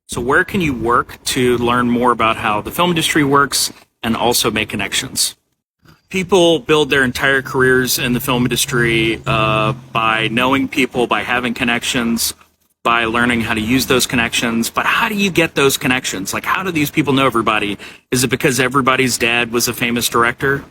So where can you work to learn more about how the film industry works and also make connections? People build their entire careers in the film industry by knowing people, by having connections, by learning how to use those connections. But how do you get those connections? Like, how do these people know everybody? Is it because everybody's dad was a famous director?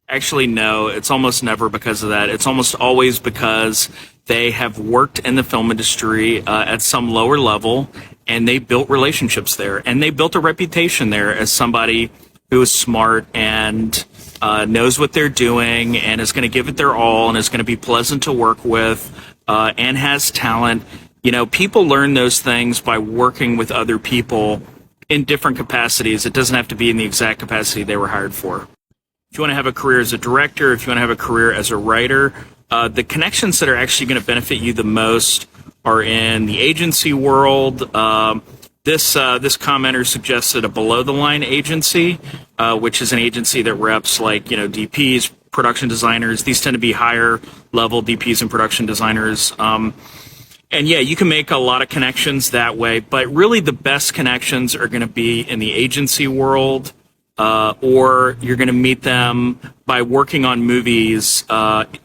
Actually, no, it's almost never because of that. It's almost always because they have worked in the film industry at some lower level, and they built relationships there, and they built a reputation there as somebody who is smart and knows what they're doing and is going to give it their all and is going to be pleasant to work with and has talent. You know, people learn those things by working with other people in different capacities. It doesn't have to be in the exact capacity they were hired for. If you want to have a career as a director, if you want to have a career as a writer, the connections that are actually going to benefit you the most are in the agency world. This commenter suggested a below-the-line agency, which is an agency that reps like, you know, DPs, production designers. These tend to be higher-level DPs and production designers. And yeah, you can make a lot of connections that way, but really the best connections are going to be in the agency world. Or you're going to meet them by working on movies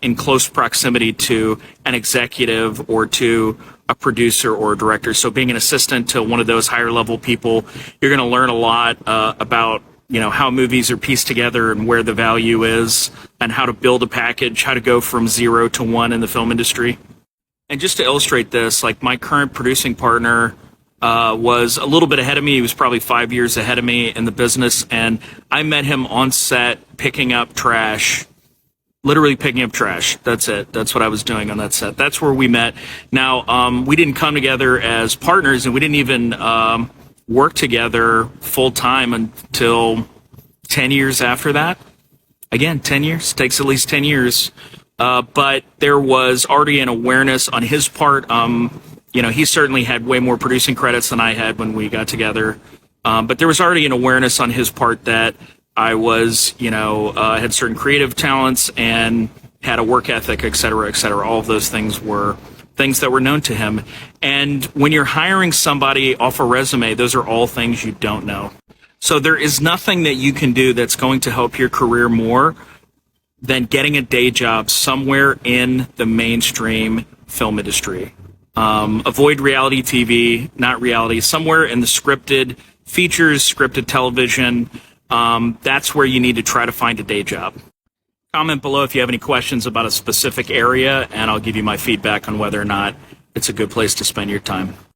in close proximity to an executive or to a producer or a director. So being an assistant to one of those higher level people, you're going to learn a lot about, you know, how movies are pieced together and where the value is and how to build a package, how to go from 0 to 1 in the film industry. And just to illustrate this, like my current producing partner was a little bit ahead of me. He was probably 5 years ahead of me in the business, and I met him on set picking up trash, literally picking up trash. That's it. That's what I was doing on that set. That's where we met. Now, we didn't come together as partners, and we didn't even work together full time until 10 years after that. Again, 10 years. Takes at least 10 years. But there was already an awareness on his part. You know, he certainly had way more producing credits than I had when we got together. But there was already an awareness on his part that I was, you know, had certain creative talents and had a work ethic, et cetera, et cetera. All of those things were things that were known to him. And when you're hiring somebody off a resume, those are all things you don't know. So there is nothing that you can do that's going to help your career more than getting a day job somewhere in the mainstream film industry. Avoid reality TV, not reality, somewhere in the scripted features, scripted television. That's where you need to try to find a day job. Comment below if you have any questions about a specific area, and I'll give you my feedback on whether or not it's a good place to spend your time.